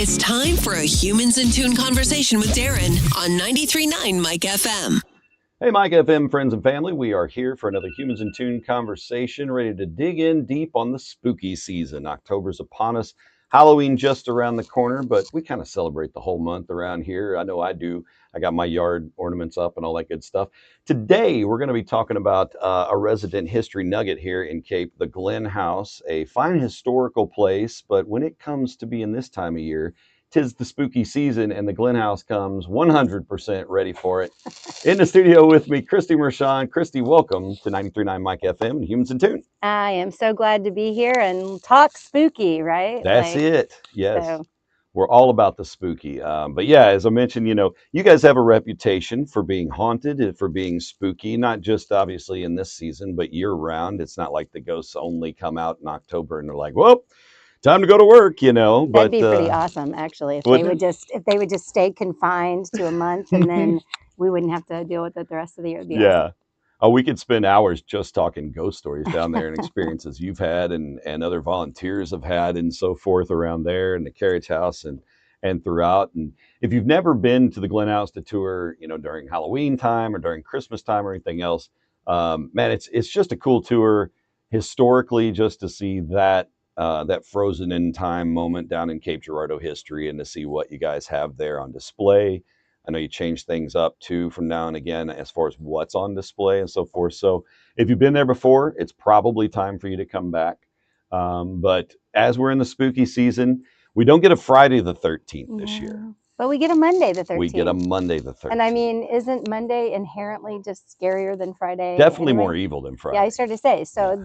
It's time for a Humans in Tune conversation with Darren on 93.9 Mike FM. Hey, Mike FM friends and family. We are here for another Humans in Tune conversation, ready to dig in deep on the spooky season. October's upon us. Halloween just around the corner, but we kind of celebrate the whole month around here. I know I do. I got my yard ornaments up and all that good stuff. Today, we're going to be talking about a resident history nugget here in Cape, the Glen House, a fine historical place. But when it comes to being this time of year, 'tis the spooky season, and the Glen House comes 100% ready for it. In the studio with me, Christy Mershon. Christy, welcome to 93.9 Mike FM and Humans in Tune. I am so glad to be here and talk spooky, right? That's it. Yes. So. We're all about the spooky. But yeah, as I mentioned, you guys have a reputation for being haunted, for being spooky, not just obviously in this season, but year round. It's not like the ghosts only come out in October and they're like, well, time to go to work, But that'd be pretty awesome, actually, if they would just stay confined to a month, and then we wouldn't have to deal with it the rest of the year. It'd be awesome. Oh, we could spend hours just talking ghost stories down there and experiences you've had and other volunteers have had and so forth around there in the carriage house and throughout. And if you've never been to the Glen House to tour, during Halloween time or during Christmas time or anything else, man, it's just a cool tour historically, just to see that frozen in time moment down in Cape Girardeau history and to see what you guys have there on display. I know you change things up too from now and again as far as what's on display and so forth. So if you've been there before, it's probably time for you to come back. But as we're in the spooky season, we don't get a Friday the 13th this year. But we get a Monday the 13th. We get a Monday the 13th. And I mean, isn't Monday inherently just scarier than Friday? Definitely more evil than Friday. Yeah, I started to say. So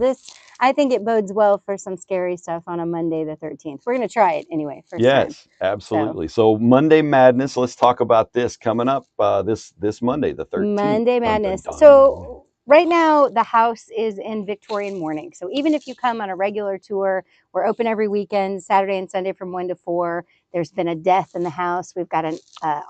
I think it bodes well for some scary stuff on a Monday the 13th. We're going to try it anyway. Yes, absolutely. So Monday Madness, let's talk about this coming up this Monday the 13th. Monday Madness. Dun, dun, dun. So right now, the house is in Victorian mourning. So even if you come on a regular tour, we're open every weekend, Saturday and Sunday from 1 to 4. There's been a death in the house. We've got an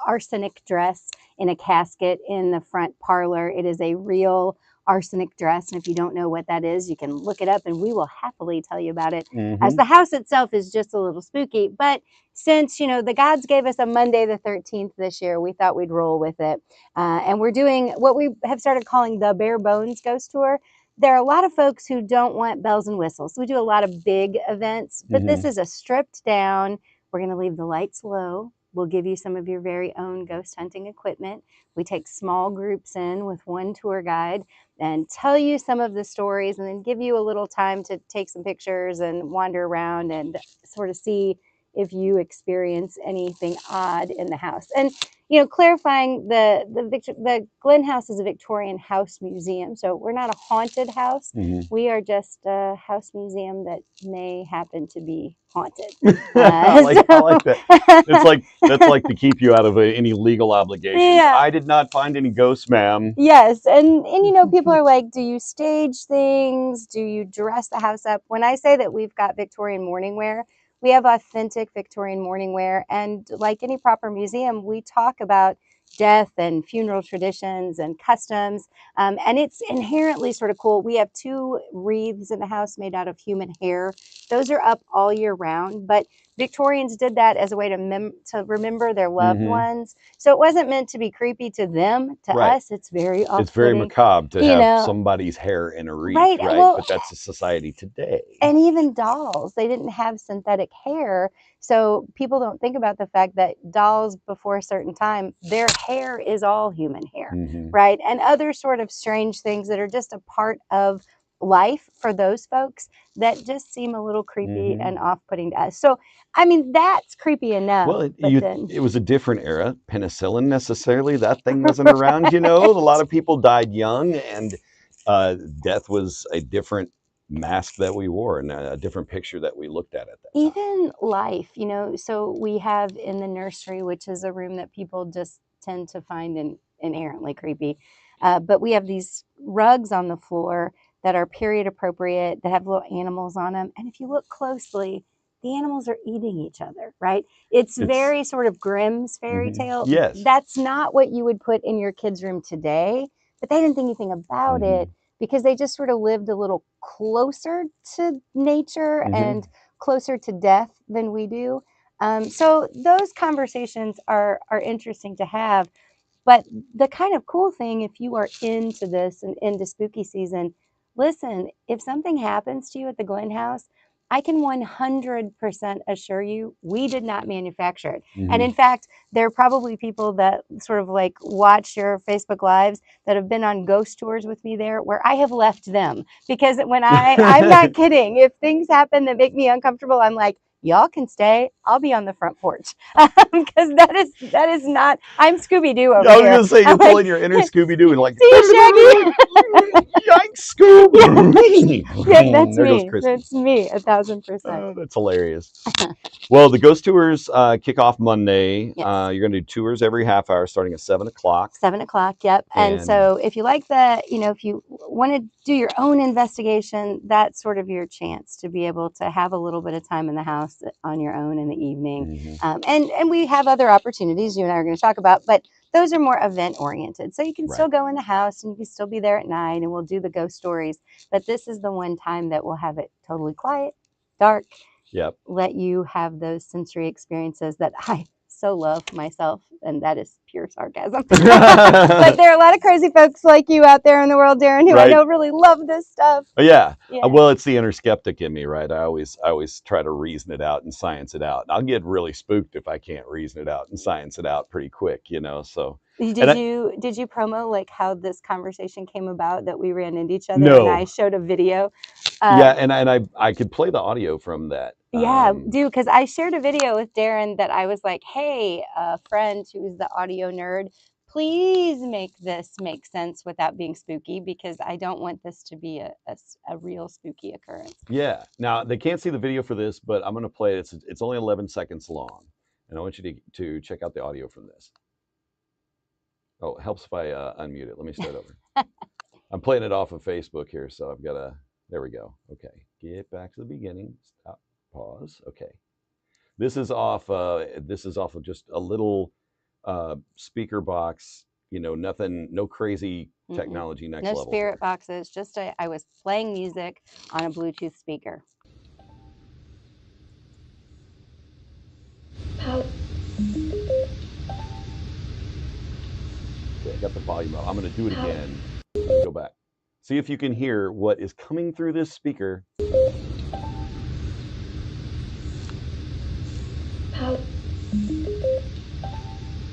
arsenic dress in a casket in the front parlor. It is a real arsenic dress. And if you don't know what that is, you can look it up and we will happily tell you about it. As the house itself is just a little spooky. But since, the gods gave us a Monday the 13th this year, we thought we'd roll with it. And we're doing what we have started calling the Bare Bones Ghost Tour. There are a lot of folks who don't want bells and whistles. We do a lot of big events, but this is a stripped down. We're going to leave the lights low. We'll give you some of your very own ghost hunting equipment. We take small groups in with one tour guide and tell you some of the stories and then give you a little time to take some pictures and wander around and sort of see if you experience anything odd in the house. And, clarifying the Glen House is a Victorian house museum. So we're not a haunted house. We are just a house museum that may happen to be haunted. I like that. That's like to keep you out of any legal obligations. Yeah. I did not find any ghosts, ma'am. Yes. And people are like, do you stage things? Do you dress the house up? When I say that we've got Victorian morning wear, we have authentic Victorian morning wear. And like any proper museum, we talk about death and funeral traditions and customs. And it's inherently sort of cool. We have 2 wreaths in the house made out of human hair. Those are up all year round. But Victorians did that as a way to remember their loved ones. So it wasn't meant to be creepy to them. To us, it's very off-putting. It's very macabre to have somebody's hair in a wreath, right? Well, but that's a society today. And even dolls, they didn't have synthetic hair. So people don't think about the fact that dolls before a certain time, their hair is all human hair, right? And other sort of strange things that are just a part of life for those folks that just seem a little creepy and off-putting to us. So, I mean, that's creepy enough. Well, it was a different era. Penicillin necessarily, that thing wasn't around, A lot of people died young and death was a different mask that we wore and a different picture that we looked at that time. Even life, so we have in the nursery, which is a room that people just tend to find inherently creepy. But we have these rugs on the floor that are period appropriate, that have little animals on them. And if you look closely, the animals are eating each other, right? It's very sort of Grimm's fairy tale. Yes. That's not what you would put in your kid's room today, but they didn't think anything about it because they just sort of lived a little closer to nature and closer to death than we do. So those conversations are interesting to have. But the kind of cool thing, if you are into this and into spooky season, listen, if something happens to you at the Glen House, I can 100% assure you we did not manufacture it. And in fact, there are probably people that sort of like watch your Facebook Lives that have been on ghost tours with me there where I have left them. Because when I'm not kidding, if things happen that make me uncomfortable, I'm like, y'all can stay. I'll be on the front porch. Because that is not, I'm Scooby-Doo over I was here. going to say, you're I'm like, pulling your inner Scooby-Doo and like, see you, Shaggy. yikes, Scoob. Yeah, that's There goes me. Christy. That's me, 1,000%. Oh, that's hilarious. Well, the ghost tours kick off Monday. Yes. You're going to do tours every half hour starting at 7 o'clock. 7 o'clock, yep. And so if you like if you want to do your own investigation, that's sort of your chance to be able to have a little bit of time in the house on your own in the evening. And we have other opportunities you and I are going to talk about, but those are more event oriented. So you can still go in the house and you can still be there at night and we'll do the ghost stories. But this is the one time that we'll have it totally quiet, dark. Yep. Let you have those sensory experiences that I so love myself, and that is pure sarcasm. But there are a lot of crazy folks like you out there in the world, Darren, who I know really love this stuff. Oh, yeah. Well, it's the inner skeptic in me, right? I always try to reason it out and science it out. I'll get really spooked if I can't reason it out and science it out pretty quick, So did you promo like how this conversation came about, that we ran into each other? No. And I showed a video. Yeah, and I could play the audio from that. Yeah, because I shared a video with Darren that I was like, hey, a friend who's the audio nerd, please make this make sense without being spooky, because I don't want this to be a real spooky occurrence. Yeah. Now, they can't see the video for this, but I'm going to play it. It's only 11 seconds long. And I want you to check out the audio from this. Oh, it helps if I unmute it. Let me start over. I'm playing it off of Facebook here, so I've got to, there we go. Okay. Get back to the beginning. Stop. Pause. Okay. This is off of just a little speaker box, nothing, no crazy technology next level. No spirit boxes, just I was playing music on a Bluetooth speaker. Okay, I got the volume up. I'm going to do it again. Go back. See if you can hear what is coming through this speaker.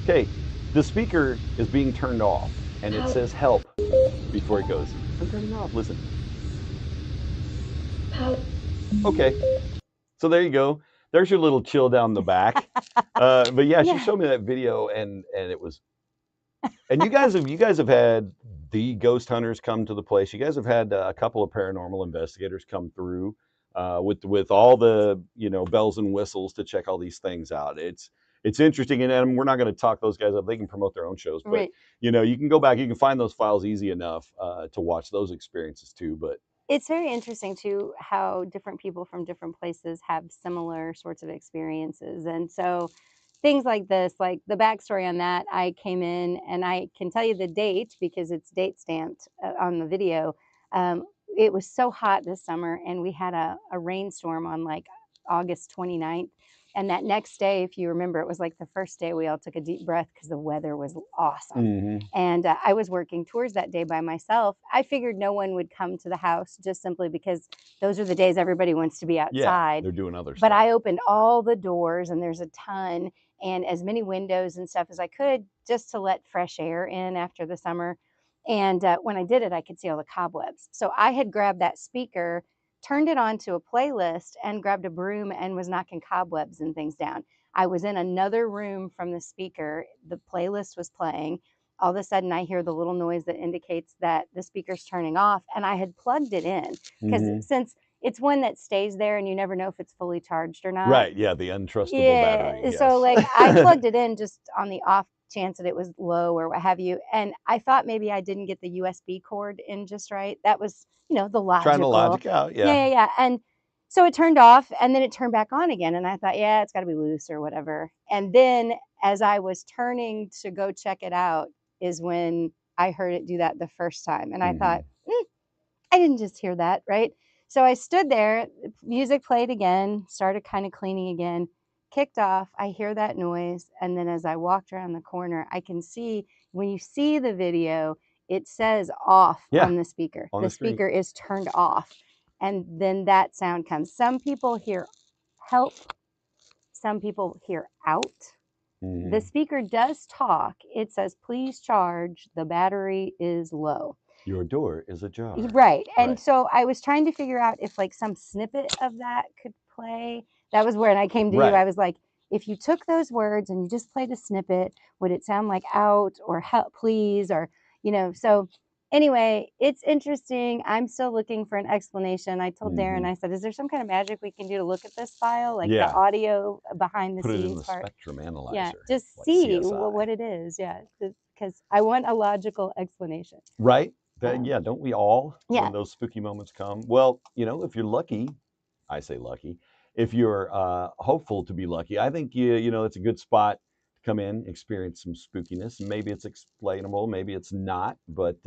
Okay, the speaker is being turned off, and it says help before it goes. I'm turning it off. Listen. Okay, so there you go. There's your little chill down the back. But yeah, she showed me that video, and it was. And you guys have had the ghost hunters come to the place. You guys have had a couple of paranormal investigators come through with all the bells and whistles to check all these things out. It's interesting, and we're not going to talk those guys up. They can promote their own shows, but you can go back. You can find those files easy enough to watch those experiences too. But it's very interesting too how different people from different places have similar sorts of experiences, and so. Things like this, like the backstory on that, I came in and I can tell you the date because it's date stamped on the video. It was so hot this summer and we had a rainstorm on like August 29th. And that next day, if you remember, it was like the first day we all took a deep breath because the weather was awesome. And I was working tours that day by myself. I figured no one would come to the house just simply because those are the days everybody wants to be outside. Yeah, they're doing other stuff. But I opened all the doors and there's a ton and as many windows and stuff as I could just to let fresh air in after the summer. And when I did it, I could see all the cobwebs. So I had grabbed that speaker, turned it onto a playlist and grabbed a broom and was knocking cobwebs and things down. I was in another room from the speaker. The playlist was playing. All of a sudden I hear the little noise that indicates that the speaker's turning off, and I had plugged it in because since it's one that stays there and you never know if it's fully charged or not. Right. Yeah. The untrustable battery. Yes. So like I plugged it in just on the off chance that it was low or what have you. And I thought maybe I didn't get the USB cord in just right. That was, the logical. Trying to logic out. Yeah. Yeah. And so it turned off and then it turned back on again. And I thought, yeah, it's got to be loose or whatever. And then as I was turning to go check it out is when I heard it do that the first time. And I thought, I didn't just hear that, right? So I stood there, music played again, started kind of cleaning again. kicked off, I hear that noise, and then as I walked around the corner, I can see, when you see the video, it says off on the speaker. on The the screen. speaker is turned off, and then that sound comes. Some people hear help, some people hear out. The speaker does talk. It says, please charge, the battery is low. Your door is ajar. Right. And so I was trying to figure out if like some snippet of that could play. That was when I came to you. I was like, if you took those words and you just played a snippet, would it sound like out or help, please? Or, you know, so anyway, it's interesting. I'm still looking for an explanation. I told Darren, I said, is there some kind of magic we can do to look at this file? Like the audio behind the Put scenes it in the part. spectrum analyzer. Yeah, just like see CSI. what it is. Yeah, because I want a logical explanation. Right? Yeah, don't we all when Yeah. those spooky moments come? Well, you know, if you're lucky, I say lucky, if you're hopeful to be lucky, I think you know it's a good spot to come in, experience some spookiness, and maybe it's explainable, maybe it's not, but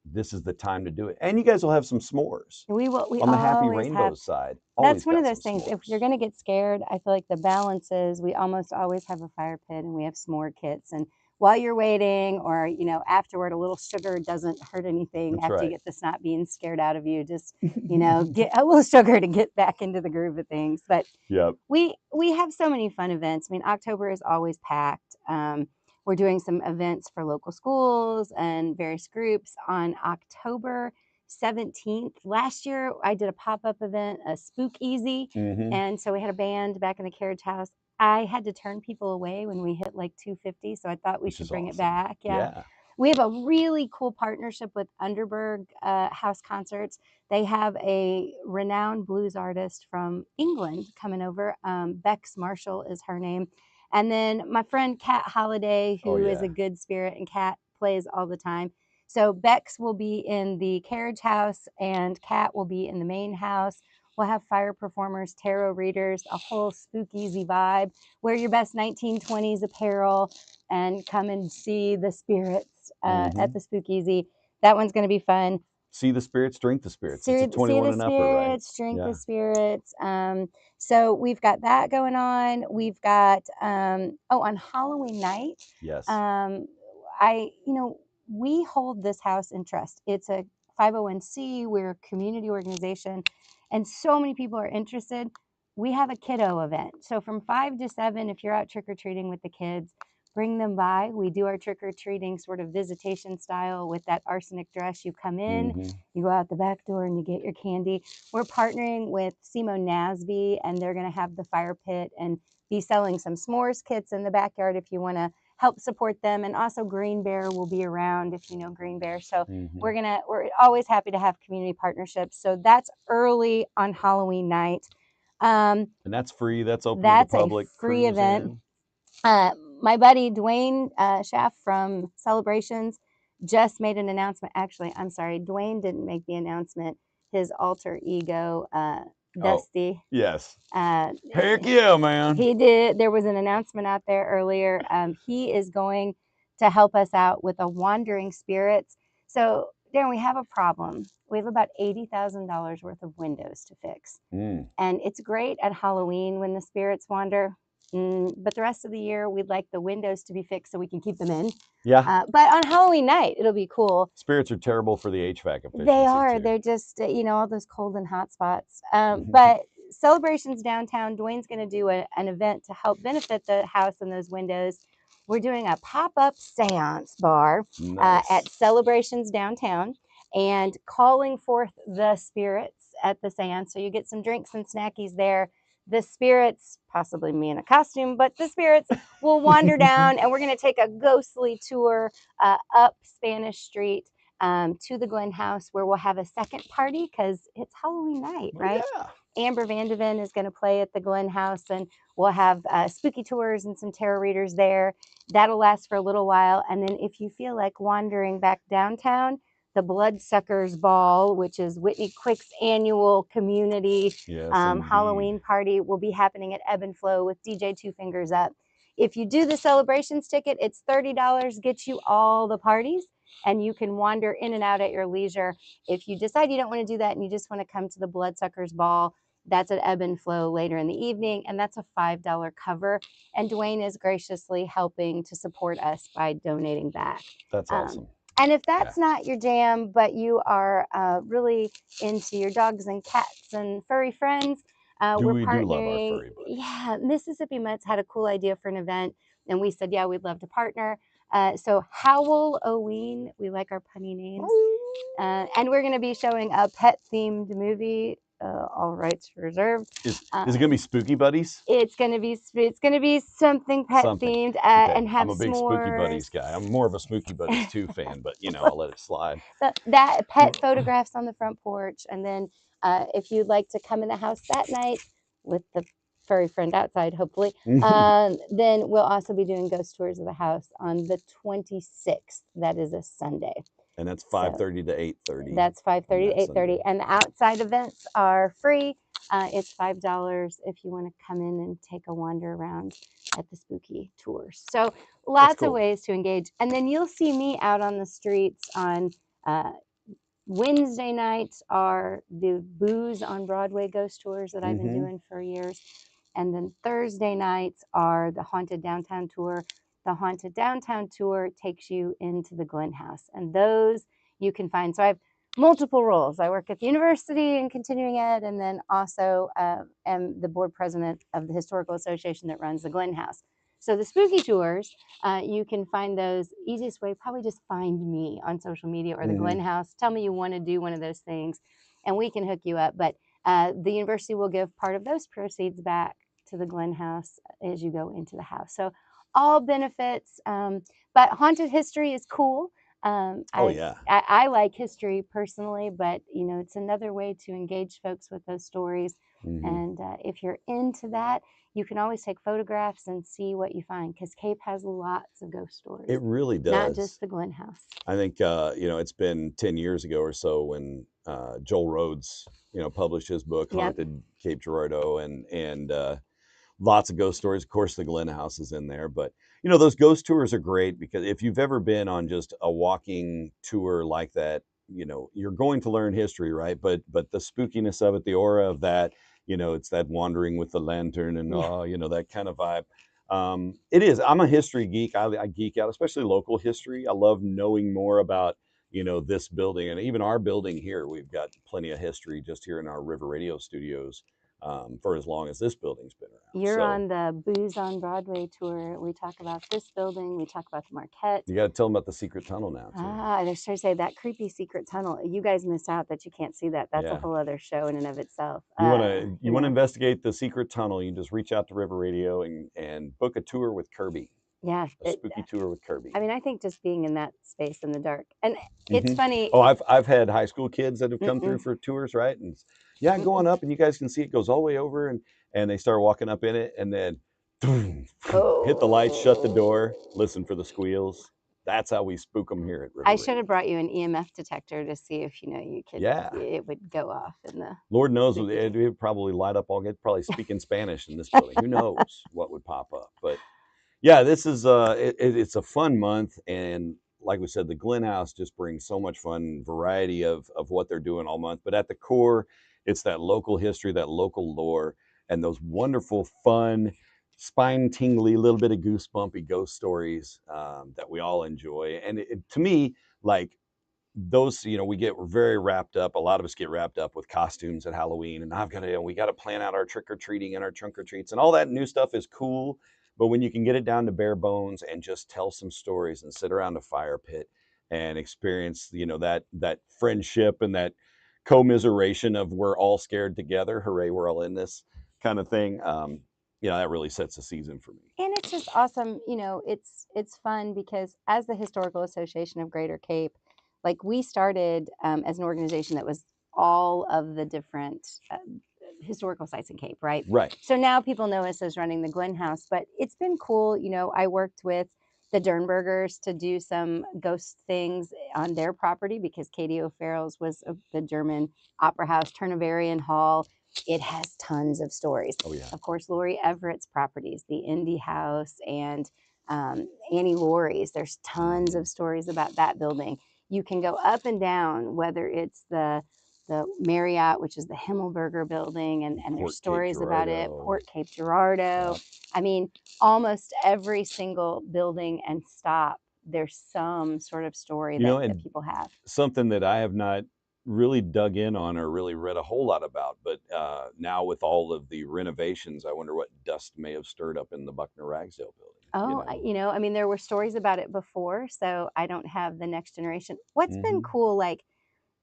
this is the time to do it. And you guys will have some s'mores. We on the Happy always Rainbows have. side. That's one of got those some things. If s'mores. you're going to get scared, I feel like the balance is we almost always have a fire pit and we have s'more kits. And while you're waiting, or you know, afterward, a little sugar doesn't hurt anything. That's after right. you get the snot being scared out of you, just you know, get a little sugar to get back into the groove of things. But Yep. we have so many fun events. I mean, October is always packed. We're doing some events for local schools and various groups on October 17th. Last year, I did a pop-up event, a Spook Easy. And so we had a band back in the carriage house. I had to turn people away when we hit like 250. So I thought we should bring it back. Yeah. We have a really cool partnership with Underberg House Concerts. They have a renowned blues artist from England coming over. Bex Marshall is her name. And then my friend Kat Holiday, who is a good spirit, and Kat plays all the time. So Bex will be in the carriage house and Kat will be in the main house. We'll have fire performers, tarot readers, a whole spookeasy vibe. Wear your best 1920s apparel and come and see the spirits at the Spookeasy. That one's going to be fun. See the spirits, drink the spirits. It's a 21 and upper, right? Drink the spirits. So we've got that going on. We've got on Halloween night. Yes. We hold this house in trust. It's a 501c. We're a community organization, and so many people are interested. We have a kiddo event. So from 5 to 7, if you're out trick-or-treating with the kids, bring them by. We do our trick-or-treating sort of visitation style with that arsenic dress. You come in, you go out the back door, and you get your candy. We're partnering with Simo Nasby, and they're going to have the fire pit and be selling some s'mores kits in the backyard if you want to help support them. And also Green Bear will be around if you know Green Bear. So we're always happy to have community partnerships. So that's early on Halloween night. And that's free. That's open to the public. That's a free event. My buddy Dwayne Schaff from Celebrations just made an announcement. Actually, I'm sorry, Dwayne didn't make the announcement. His alter ego, Dusty. Yes. Heck yeah, man. He did. There was an announcement out there earlier. He is going to help us out with a wandering spirits. So, Darren, we have a problem. We have about $80,000 worth of windows to fix. And it's great at Halloween when the spirits wander. But the rest of the year, we'd like the windows to be fixed so we can keep them in. Yeah. But on Halloween night, it'll be cool. Spirits are terrible for the HVAC efficiency. They are. They're just, all those cold and hot spots. But Celebrations Downtown, Dwayne's going to do an event to help benefit the house and those windows. We're doing a pop-up seance bar at Celebrations Downtown and calling forth the spirits at the seance. So you get some drinks and snackies there. The spirits, possibly me in a costume, but the spirits will wander down, and we're going to take a ghostly tour up Spanish Street to the Glen House, where we'll have a second party because it's Halloween night, right? Yeah. Amber Vandeven is going to play at the Glen House, and we'll have spooky tours and some tarot readers there. That'll last for a little while. And then if you feel like wandering back downtown, the Bloodsuckers Ball, which is Whitney Quick's annual community Halloween party, will be happening at Ebb and Flow with DJ Two Fingers Up. If you do the Celebrations ticket, it's $30, gets you all the parties, and you can wander in and out at your leisure. If you decide you don't want to do that and you just want to come to the Bloodsuckers Ball, That's an ebb and flow later in the evening, and that's a $5 cover. And Dwayne is graciously helping to support us by donating back. That's awesome. And if that's not your jam, but you are really into your dogs and cats and furry friends, we're We do love our partnering. furry buddies. Yeah, Mississippi Mutts had a cool idea for an event, and we said, yeah, we'd love to partner. So Howell-O-Ween, we like our punny names. And we're going to be showing a pet-themed movie. All rights reserved. Is it going to be Spooky Buddies? It's going to be something pet themed, Okay. and have I'm a big Spooky Buddies s'mores. guy. I'm more of a Spooky Buddies 2 fan, but I'll let it slide. That pet photographs on the front porch, and then if you'd like to come in the house that night with the furry friend outside, hopefully, then we'll also be doing ghost tours of the house on the 26th. That is a Sunday. And that's 5:30 to 8:30. That's 5:30 to 8:30, and the outside events are free. It's $5 if you want to come in and take a wander around at the spooky tours. So lots of ways to engage. And then you'll see me out on the streets on Wednesday nights are the Booze on Broadway ghost tours that I've been doing for years. And then Thursday nights are the Haunted Downtown Tour. The Haunted Downtown Tour takes you into the Glen House, and those you can find. So I have multiple roles. I work at the university in continuing ed, and then also am the board president of the Historical Association that runs the Glen House. So the spooky tours, you can find those easiest way, probably just find me on social media or the Glen House. Tell me you want to do one of those things, and we can hook you up. But the university will give part of those proceeds back to the Glen House as you go into the house. So all benefits, but haunted history is cool. I like history personally, but it's another way to engage folks with those stories. And if you're into that, you can always take photographs and see what you find, because Cape has lots of ghost stories. It really does. Not just the Glen House. I think it's been 10 years ago or so when Joel Rhodes published his book Haunted Cape Girardeau, and lots of ghost stories. Of course, the Glen House is in there, but those ghost tours are great, because if you've ever been on just a walking tour like that, you're going to learn history, right? But the spookiness of it, the aura of that, it's that wandering with the lantern and that kind of vibe. It is. I'm a history geek. I geek out, especially local history. I love knowing more about this building, and even our building here. We've got plenty of history just here in our River Radio studios. For as long as this building's been around. You're on the Booze on Broadway tour. We talk about this building. We talk about the Marquette. You got to tell them about the secret tunnel now, too. They're trying to say that creepy secret tunnel. You guys missed out that you can't see that. That's a whole other show in and of itself. You want to investigate the secret tunnel, you just reach out to River Radio and book a tour with Kirby. Yeah. A spooky tour with Kirby. I mean, I think just being in that space in the dark. And it's funny. Oh, I've had high school kids that have come through for tours, right? And go on up, and you guys can see it goes all the way over, and they start walking up in it, and then hit the lights, shut the door, listen for the squeals. That's how we spook them here at River I should have brought you an EMF detector to see if you could. Yeah. It would go off in the. Lord knows it would probably light up. Probably speak in Spanish in this building. Who knows what would pop up? But yeah, this is it's a fun month, and like we said, the Glen House just brings so much fun, variety of what they're doing all month. But at the core, it's that local history, that local lore, and those wonderful, fun, spine-tingly, little bit of goosebumpy ghost stories that we all enjoy. And to me, like those, we get very wrapped up. A lot of us get wrapped up with costumes at Halloween, and we got to plan out our trick-or-treating and our trunk or treats, and all that new stuff is cool. But when you can get it down to bare bones and just tell some stories and sit around a fire pit and experience, that friendship and that commiseration of we're all scared together, hooray, we're all in this kind of thing, that really sets the season for me. And it's just awesome. It's fun because as the Historical Association of Greater Cape, like we started as an organization that was all of the different historical sites in Cape, right? Right. So now people know us as running the Glen House, but it's been cool. I worked with the Dernbergers to do some ghost things on their property because Katie O'Farrell's was the German opera house, Turnavarian Hall. It has tons of stories. Oh, yeah. Of course, Laurie Everett's properties, the Indy House and Annie Laurie's. There's tons of stories about that building. You can go up and down, whether it's the the Marriott, which is the Himmelberger building, and Port there's Cape stories about it. Girardeau. Port Cape Girardeau. Yep. I mean, almost every single building and stop, there's some sort of story You know, that and people have. something that I have not really dug in on or really read a whole lot about, but now with all of the renovations, I wonder what dust may have stirred up in the Buckner Ragsdale building. Oh, I mean, there were stories about it before, so I don't have the next generation. What's been cool, like,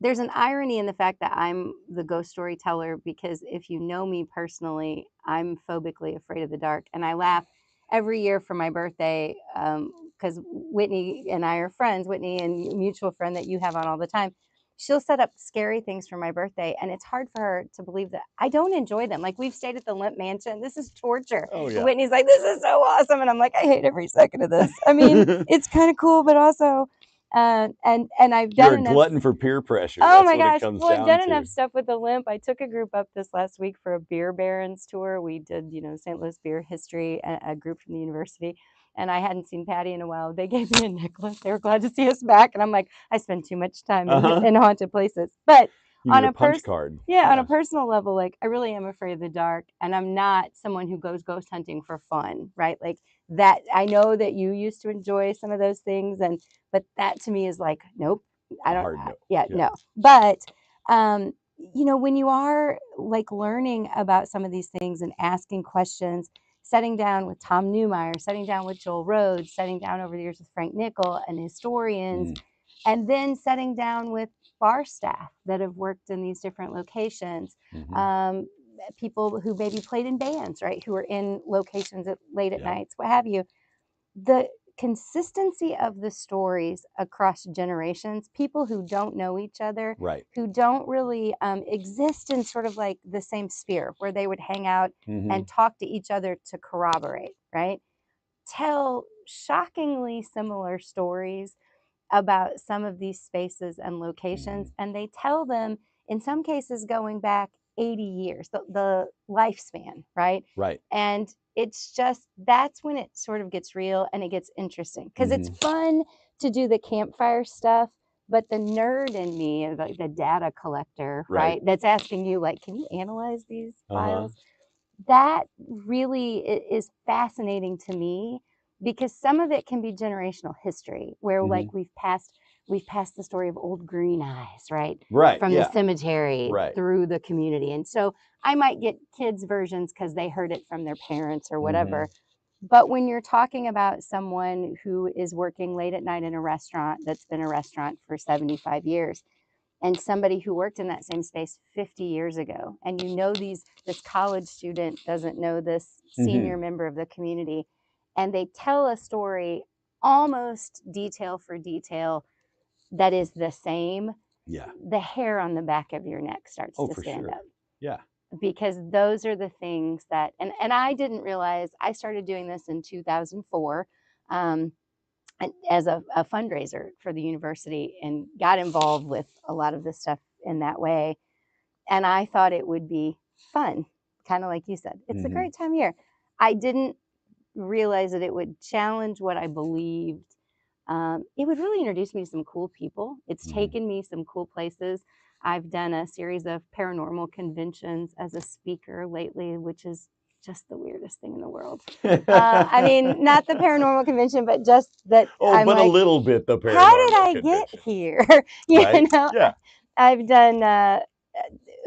there's an irony in the fact that I'm the ghost storyteller, because if you know me personally, I'm phobically afraid of the dark. And I laugh every year for my birthday, because Whitney and I are friends, Whitney and mutual friend that you have on all the time. She'll set up scary things for my birthday, and it's hard for her to believe that I don't enjoy them. Like, we've stayed at the Limp Mansion. This is torture. Oh, And yeah. Whitney's like, this is so awesome. And I'm like, I hate every second of this. I mean, it's kind of cool, but also, and I've done You're a enough. glutton for peer pressure. Oh That's my what it gosh. comes Well, I've down done to. enough stuff with the Limp. I took a group up this last week for a beer barons tour. We did, St. Louis beer history, a group from the university. And I hadn't seen Patty in a while. They gave me a necklace. They were glad to see us back. And I'm like, I spend too much time in haunted places. But You on need a a punch card. on a personal level, like, I really am afraid of the dark. And I'm not someone who goes ghost hunting for fun, right? Like, that, I know that you used to enjoy some of those things. But that to me is like, nope. I don't, Hard no. no. But, when you are like learning about some of these things and asking questions, setting down with Tom Newmeyer, setting down with Joel Rhodes, setting down over the years with Frank Nickel and historians, and then setting down with bar staff that have worked in these different locations, people who maybe played in bands, right, who are in locations late at nights, what have you. The consistency of the stories across generations, people who don't know each other, Right. who don't really exist in sort of like the same sphere where they would hang out and talk to each other to corroborate, right? Tell shockingly similar stories about some of these spaces and locations, and they tell them in some cases going back 80 years, the lifespan, right? Right. And it's just, that's when it sort of gets real and it gets interesting, because it's fun to do the campfire stuff, but the nerd in me, like the data collector, right, that's asking you, like, can you analyze these files? That really is fascinating to me, because some of it can be generational history where like we've passed the story of old Green Eyes, right? From the cemetery through the community. And so I might get kids' versions because they heard it from their parents or whatever. But when you're talking about someone who is working late at night in a restaurant that's been a restaurant for 75 years, and somebody who worked in that same space 50 years ago, and this college student doesn't know this senior member of the community, and they tell a story almost detail for detail that is the same, the hair on the back of your neck starts to stand up. Because those are the things that, and I didn't realize, I started doing this in 2004, as a fundraiser for the university, and got involved with a lot of this stuff in that way. And I thought it would be fun, kind of like you said. It's a great time of year. I didn't realize that it would challenge what I believed. It would really introduce me to some cool people. It's taken me some cool places. I've done a series of paranormal conventions as a speaker lately, which is just the weirdest thing in the world. I mean, not the paranormal convention, but just that. I'm but like, a little bit the paranormal how did I convention. get here? I've done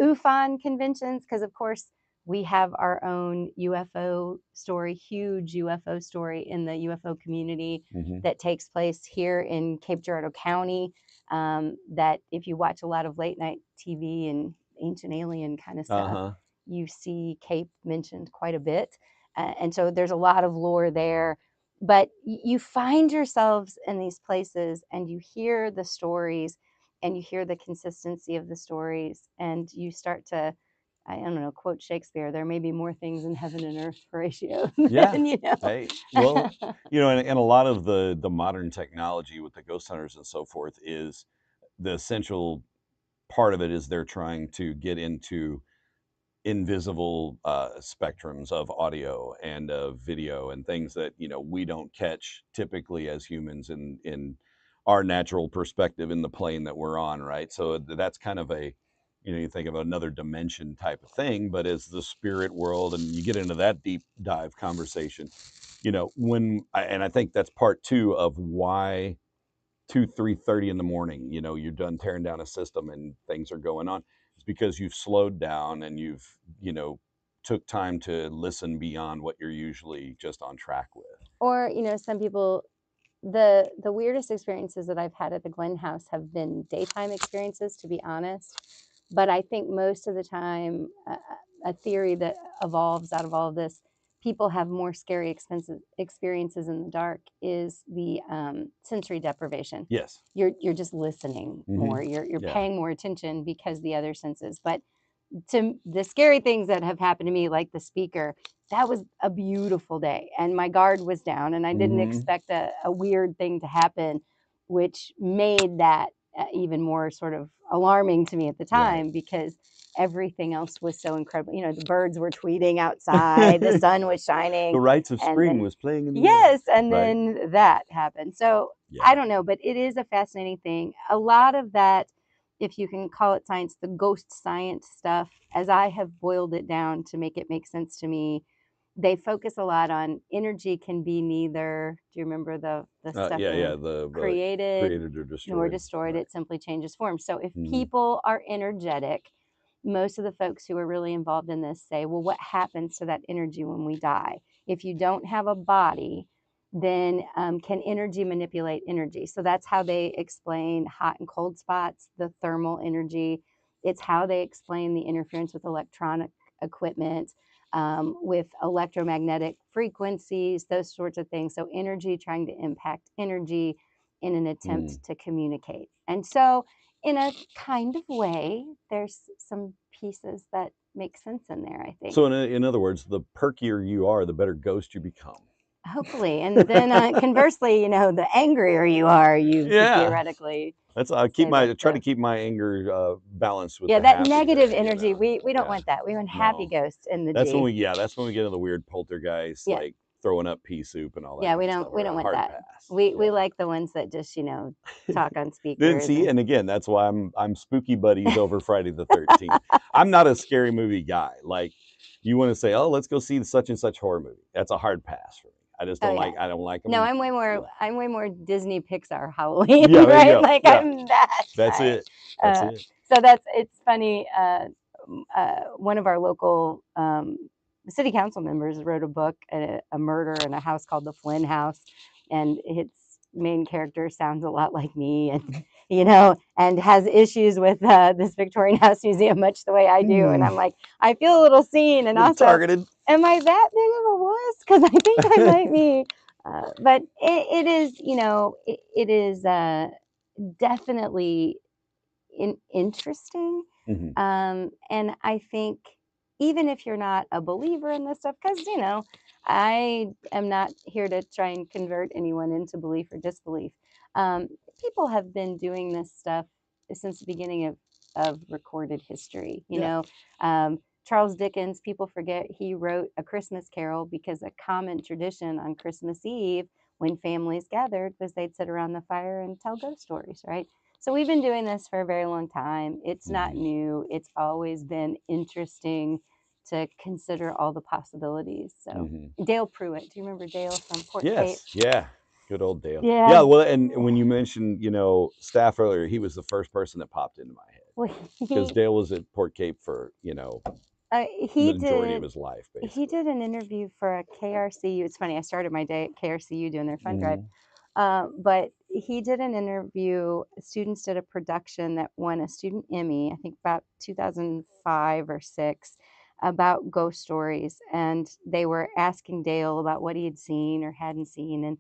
UFON conventions because, of course, we have our own UFO story, huge UFO story in the UFO community that takes place here in Cape Girardeau County. That if you watch a lot of late night TV and Ancient Alien kind of stuff, you see Cape mentioned quite a bit. And so there's a lot of lore there. But you find yourselves in these places and you hear the stories and you hear the consistency of the stories, and you start to, I don't know, quote Shakespeare, there may be more things in heaven and earth, Horatio. Hey, well, and a lot of the modern technology with the ghost hunters and so forth is the essential part of it is they're trying to get into invisible spectrums of audio and of video and things that we don't catch typically as humans in our natural perspective in the plane that we're on, right? So that's kind of a you think of another dimension type of thing, but as the spirit world, and you get into that deep dive conversation, and I think that's part two of why 3:30 in the morning, you're done tearing down a system and things are going on. It's because you've slowed down and you've, took time to listen beyond what you're usually just on track with. Or, some people, the weirdest experiences that I've had at the Glen House have been daytime experiences, to be honest. But I think most of the time, a theory that evolves out of all of this, people have more scary experiences in the dark, is the sensory deprivation. Yes. You're just listening more. You're paying more attention because the other senses. But to the scary things that have happened to me, like the speaker, that was a beautiful day and my guard was down and I didn't expect a weird thing to happen, which made that even more sort of alarming to me at the time, because everything else was so incredible. The birds were tweeting outside, the sun was shining, the rites of spring was playing in the air. And then that happened. So I don't know, but it is a fascinating thing. A lot of that, if you can call it science, the ghost science stuff, as I have boiled it down to make it make sense to me, they focus a lot on energy can be neither, do you remember the stuff? The created or destroyed. Nor destroyed, it simply changes form. So if people are energetic, most of the folks who are really involved in this say, well, what happens to that energy when we die? If you don't have a body, then can energy manipulate energy? So that's how they explain hot and cold spots, the thermal energy. It's how they explain the interference with electronic equipment, with electromagnetic frequencies, those sorts of things. So energy trying to impact energy in an attempt to communicate. And so in a kind of way, there's some pieces that make sense in there, I think. So in other words, the perkier you are, the better ghost you become. Hopefully. And then conversely, the angrier you are, you theoretically. That's I try to keep my anger balanced with that negative energy. We don't want that. We want happy ghosts in the that's G. when we that's when we get into the weird poltergeist, like throwing up pea soup and all that. We don't want that. Pass. We like the ones that just talk on speakers. Then see, and again, that's why I'm spooky buddies over Friday the 13th. I'm not a scary movie guy. Like, you want to say, oh, let's go see such and such horror movie. That's a hard pass for me. I just don't I don't like them. No, I'm way more Disney Pixar Halloween, right? Like I'm that. That's it. That's it. So it's funny. One of our local city council members wrote a book, a murder in a house called the Flynn House, and its main character sounds a lot like me, and and has issues with this Victorian House Museum much the way I do. And I'm like, I feel a little seen, and also targeted. Am I that big of a wuss? Because I think I might be. But it is, it is definitely interesting. And I think even if you're not a believer in this stuff, because, I am not here to try and convert anyone into belief or disbelief. People have been doing this stuff since the beginning of recorded history. Charles Dickens, people forget he wrote A Christmas Carol because a common tradition on Christmas Eve when families gathered was they'd sit around the fire and tell ghost stories, right? So we've been doing this for a very long time. It's not new. It's always been interesting to consider all the possibilities. So Dale Pruitt, do you remember Dale from Port Cape? Yeah. Good old Dale. Yeah. Well, and when you mentioned, Staff earlier, he was the first person that popped into my head. Because Dale was at Port Cape for, the majority of his life, basically. He did an interview for a KRCU. It's funny, I started my day at KRCU doing their fund drive. But he did an interview. Students did a production that won a student Emmy, I think about 2005 or 6, about ghost stories. And they were asking Dale about what he had seen or hadn't seen.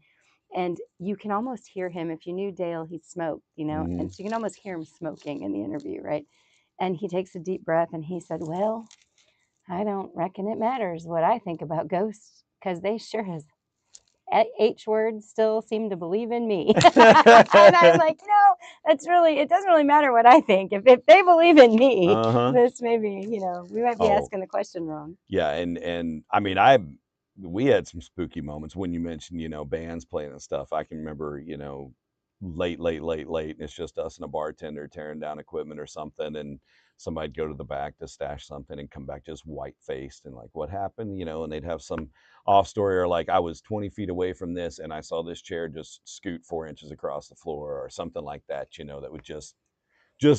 And you can almost hear him. If you knew Dale, he smoked, and so you can almost hear him smoking in the interview, right? And he takes a deep breath and he said, well, I don't reckon it matters what I think about ghosts, because they sure as H words still seem to believe in me. And I was like, it doesn't really matter what I think. If they believe in me, this maybe, we might be asking the question wrong. Yeah. And I mean, we had some spooky moments when you mentioned, bands playing and stuff. I can remember, late, and it's just us and a bartender tearing down equipment or something. And somebody'd go to the back to stash something and come back just white faced and like, what happened? And they'd have some off story, or like, I was 20 feet away from this and I saw this chair just scoot 4 inches across the floor, or something like that, that would just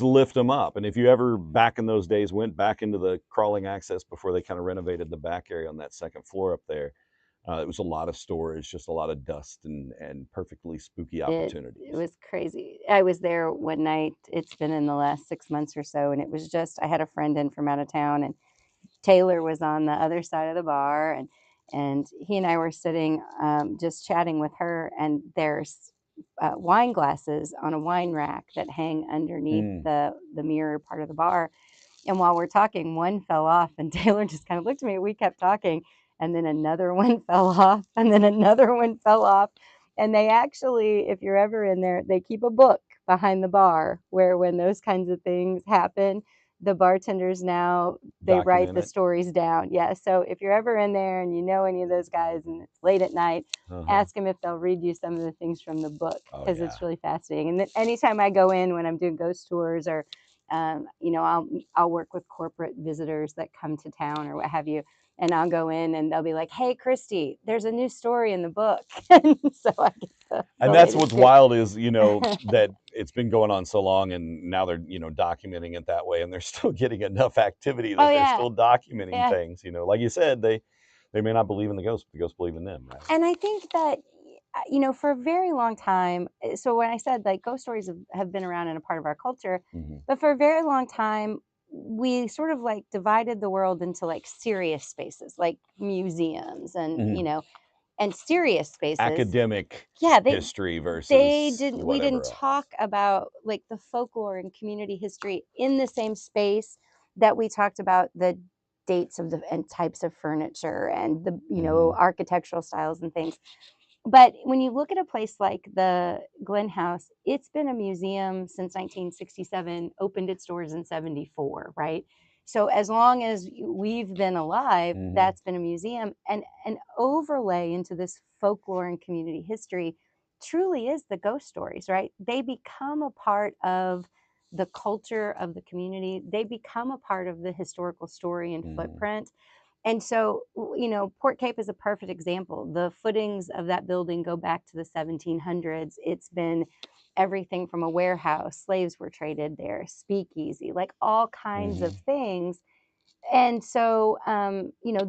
lift them up. And if you ever back in those days went back into the crawling access before they kind of renovated the back area on that second floor up there, it was a lot of storage, just a lot of dust and perfectly spooky It opportunities. was crazy. I was there one night. It's been in the last 6 months or so, and it was just, I had a friend in from out of town, and Taylor was on the other side of the bar, and he and I were sitting just chatting with her, and there's wine glasses on a wine rack that hang underneath Mm, the mirror part of the bar. And while we're talking, one fell off, and Taylor just kind of looked at me. We kept talking, and then another one fell off, and then another one fell off. And they actually, if you're ever in there, they keep a book behind the bar where, when those kinds of things happen, the bartenders now, they write document the it. stories down. Yeah. So if you're ever in there and you know any of those guys and it's late at night, ask them if they'll read you some of the things from the book, Oh, because yeah. it's really fascinating. And then anytime I go in when I'm doing ghost tours, or I'll work with corporate visitors that come to town or what have you, and I'll go in and they'll be like, "Hey, Christy, there's a new story in the book," and so I get the And that's latest what's scoop. wild is, that it's been going on so long, and now they're, documenting it that way, and they're still getting enough activity Oh that they're yeah, still documenting yeah. things. Like you said, they may not believe in the ghosts, but the ghosts believe in them, right? And I think that, for a very long time, so when I said like ghost stories have been around and a part of our culture, Hmm. but for a very long time, we sort of like divided the world into like serious spaces, like museums, and, Hmm. and serious spaces. Academic Yeah, history they versus didn't we didn't whatever talk else. about like the folklore and community history in the same space that we talked about the dates of the and types of furniture and the Hmm. architectural styles and things. But when you look at a place like the Glen House, it's been a museum since 1967, opened its doors in 74, right? So as long as we've been alive, Hmm. that's been a museum. And an overlay into this folklore and community history truly is the ghost stories, right? They become a part of the culture of the community. They become a part of the historical story and Hmm. footprint. And so, Port Cape is a perfect example. The footings of that building go back to the 1700s. It's been everything from a warehouse, slaves were traded there, speakeasy, like all kinds Hmm. of things. And so,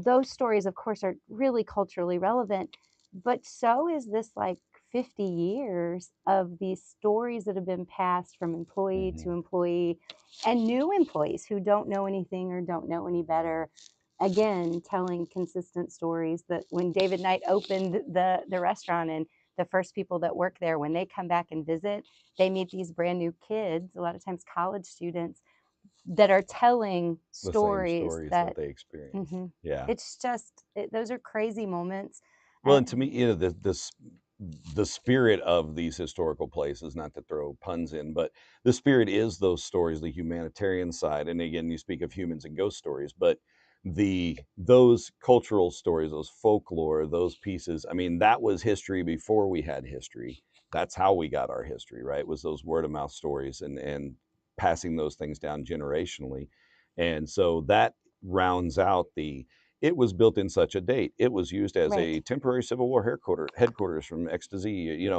those stories, of course, are really culturally relevant, but so is this like 50 years of these stories that have been passed from employee Hmm. to employee, and new employees who don't know anything or don't know any better. Again, telling consistent stories that when David Knight opened the restaurant, and the first people that work there, when they come back and visit, they meet these brand new kids, a lot of times college students, that are telling The same stories stories that that they experienced. mhm. Yeah. It's just those are crazy moments. Well, Uh, and to me, the spirit of these historical places, not to throw puns in, but the spirit is those stories, the humanitarian side. And again, you speak of humans and ghost stories, but those cultural stories, those folklore, those pieces, I mean, that was history before we had history. That's how we got our history, right? Was those word of mouth stories and passing those things down generationally. And so that rounds out it was built in such a date. It was used as right. a temporary Civil War headquarters from X to Z.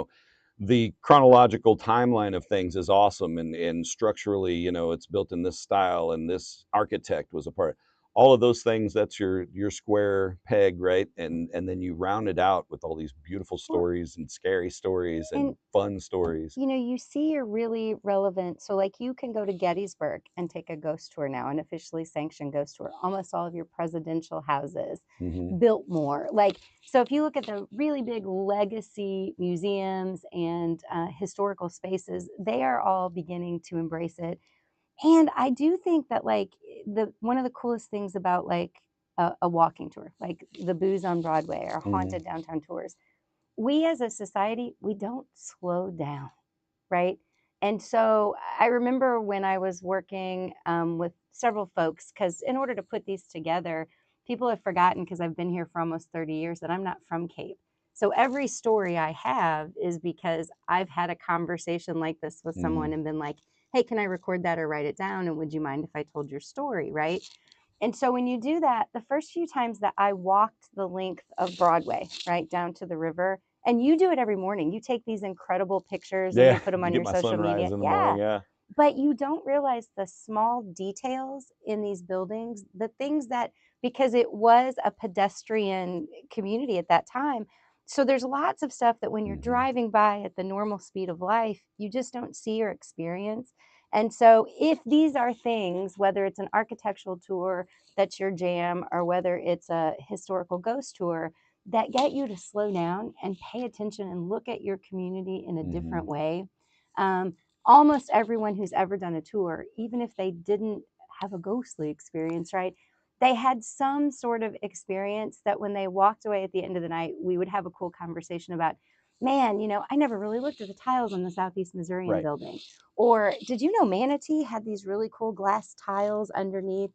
The chronological timeline of things is awesome, and structurally, it's built in this style, and this architect was a part. All of those things, that's your square peg, right? And then you round it out with all these beautiful Well, stories and scary stories and and fun stories. you see a really relevant. So, like, you can go to Gettysburg and take a ghost tour now, an officially sanctioned ghost tour. Almost all of your presidential houses, Hmm. Biltmore, like, so if you look at the really big legacy museums and historical spaces, they are all beginning to embrace it. And I do think that, like, the one of the coolest things about like a walking tour, like the Booze on Broadway or Hmm. haunted downtown tours, we as a society, we don't slow down, right? And so I remember when I was working with several folks, because in order to put these together, people have forgotten, because I've been here for almost 30 years, that I'm not from Cape. So every story I have is because I've had a conversation like this with Hmm. someone and been like, hey, can I record that or write it down? And would you mind if I told your story, right? And so when you do that, the first few times that I walked the length of Broadway, right down to the river, and you do it every morning, you take these incredible pictures and you Yeah, put them on get your my social media. sunrise in the Yeah. morning. Yeah. But you don't realize the small details in these buildings, the things that, because it was a pedestrian community at that time. So there's lots of stuff that when you're driving by at the normal speed of life, you just don't see or experience. And so if these are things, whether it's an architectural tour that's your jam, or whether it's a historical ghost tour, that get you to slow down and pay attention and look at your community in a different way. Um, Almost everyone who's ever done a tour, even if they didn't have a ghostly experience, right? They had some sort of experience that when they walked away at the end of the night, we would have a cool conversation about, man, I never really looked at the tiles on the Southeast Missourian Right. building. Or did you know Manatee had these really cool glass tiles underneath?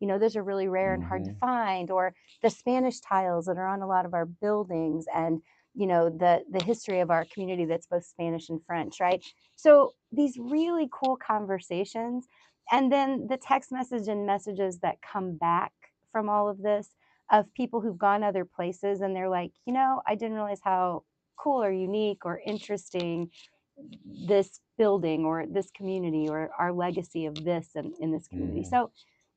Those are really rare and hard to find. Or the Spanish tiles that are on a lot of our buildings, and the history of our community that's both Spanish and French, right? So these really cool conversations, and then the text message and messages that come back from all of this, of people who've gone other places and they're like, I didn't realize how cool or unique or interesting this building or this community or our legacy of this and in this community. So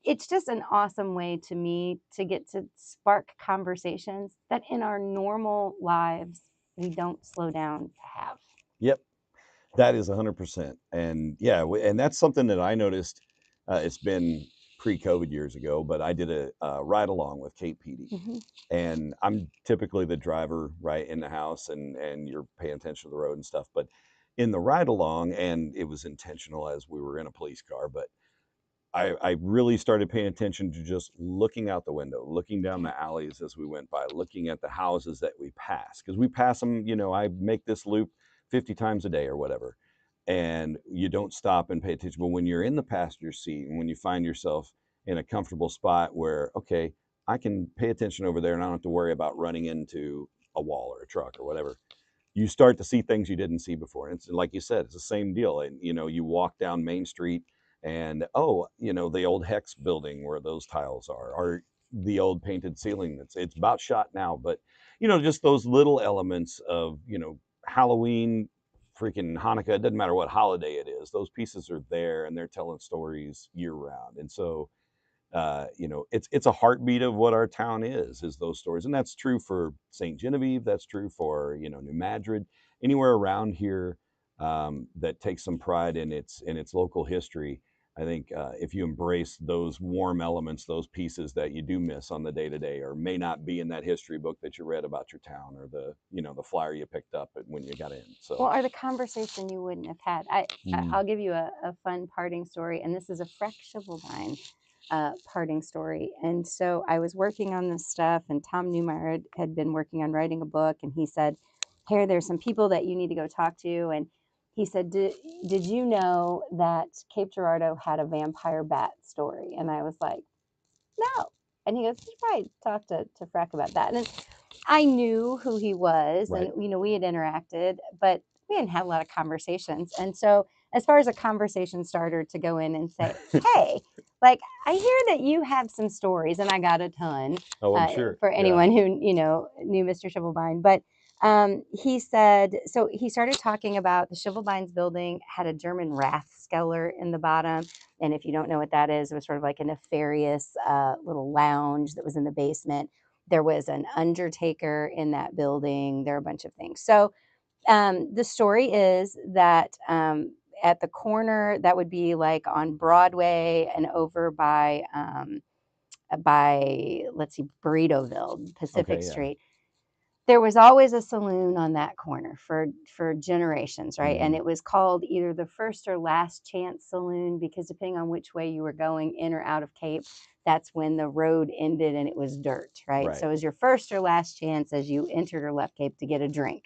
it's just an awesome way to me to get to spark conversations that in our normal lives we don't slow down to have. Yep. That is 100%. And yeah, and that's something that I noticed. It's been pre-COVID years ago, but I did a ride along with Cape PD. And I'm typically the driver, right, in the house, and you're paying attention to the road and stuff. But in the ride along, and it was intentional as we were in a police car, but I really started paying attention to just looking out the window, looking down the alleys as we went by, looking at the houses that we pass, because we pass them. I make this loop 50 times a day or whatever, and you don't stop and pay attention. But when you're in the passenger seat and when you find yourself in a comfortable spot where, okay, I can pay attention over there and I don't have to worry about running into a wall or a truck or whatever, you start to see things you didn't see before. And it's like you said, it's the same deal. And you walk down Main Street and the old Hex building where those tiles are, or the old painted ceiling it's about shot now, but just those little elements of Halloween, freaking Hanukkah, it doesn't matter what holiday it is, those pieces are there and they're telling stories year round. And so it's a heartbeat of what our town is those stories. And that's true for St. Genevieve, that's true for New Madrid, anywhere around here that takes some pride in its local history. I think if you embrace those warm elements, those pieces that you do miss on the day to day, or may not be in that history book that you read about your town, or the flyer you picked up when you got in. So, Well, or the conversation you wouldn't have had. I'll give you a fun parting story, and this is a Freck Shivelbein parting story. And so I was working on this stuff, and Tom Newmeyer had been working on writing a book, and he said, "Here, there's some people that you need to go talk to." And he said, "Did you know that Cape Girardeau had a vampire bat story?" And I was like, "No." And he goes, "You should probably talk to Freck about that." And I knew who he was, right. and we had interacted, but we didn't have a lot of conversations. And so, as far as a conversation starter to go in and say, "Hey, like I hear that you have some stories," and I got a ton Oh, I'm sure. for Yeah. anyone who knew Mr. Shivelbein. But he said, so he started talking about the Shivelbeins building had a German Rathskeller in the bottom. And if you don't know what that is, it was sort of like a nefarious little lounge that was in the basement. There was an undertaker in that building. There are a bunch of things. So the story is that at the corner, that would be like on Broadway and over by let's see, Burritoville, Pacific Okay. Yeah. Street. There was always a saloon on that corner for generations, right? And it was called either the first or last chance saloon, because depending on which way you were going in or out of Cape, that's when the road ended and it was dirt, right? So it was your first or last chance as you entered or left Cape to get a drink.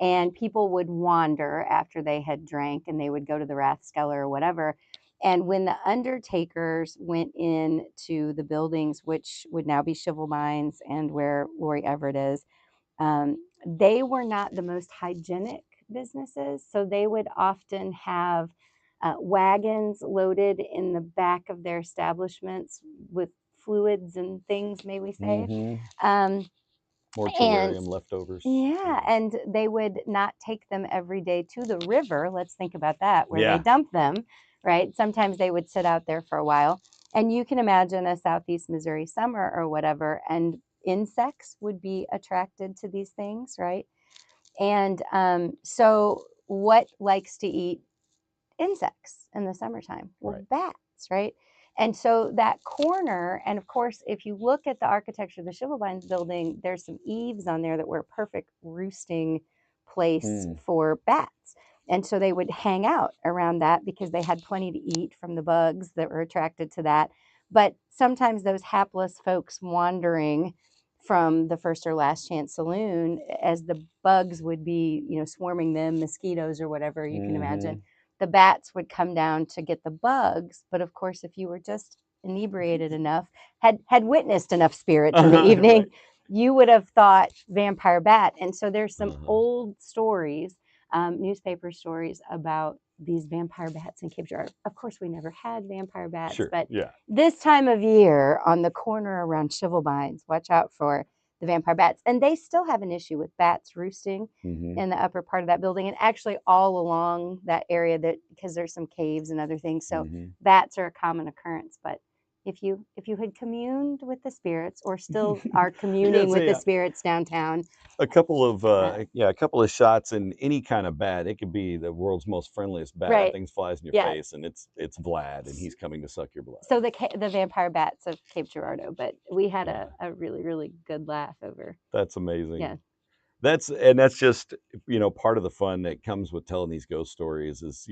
And people would wander after they had drank, and they would go to the Rathskeller or whatever. And when the undertakers went into the buildings, which would now be Shivelbeins and where Lori Everett is, they were not the most hygienic businesses. So they would often have wagons loaded in the back of their establishments with fluids and things, may we say. Um, and Mortuarium leftovers. yeah, and they would not take them every day to the river. Let's think about that, where they Yeah. dump them, right? Sometimes they would sit out there for a while. And you can imagine a Southeast Missouri summer or whatever, and insects would be attracted to these things, right? And so, what likes to eat insects in the summertime? Well, Right. bats, right? And so that corner, and of course, if you look at the architecture of the Schimmelbeins building, there's some eaves on there that were a perfect roosting place for bats. And so they would hang out around that because they had plenty to eat from the bugs that were attracted to that. But sometimes those hapless folks wandering from the First or Last Chance Saloon, as the bugs would be, swarming them, mosquitoes or whatever you can imagine, the bats would come down to get the bugs. But of course, if you were just inebriated enough, had witnessed enough spirits in the evening, Right. you would have thought vampire bat. And so there's some old stories, newspaper stories about these vampire bats in Cape Girardeau. Of course, we never had vampire bats, Sure. but Yeah. this time of year on the corner around Schimmelbeins, watch out for the vampire bats. And they still have an issue with bats roosting in the upper part of that building, and actually all along that area, that because there's some caves and other things. So bats are a common occurrence. But if you had communed with the spirits, or still are communing with the spirits downtown, a couple of shots in any kind of bat. It could be the world's most friendliest bat. Right. That thing flies in your face, and it's Vlad, and he's coming to suck your blood. So the vampire bats of Cape Girardeau, but we had a really, really good laugh over. That's amazing. Yeah. That's just, part of the fun that comes with telling these ghost stories is,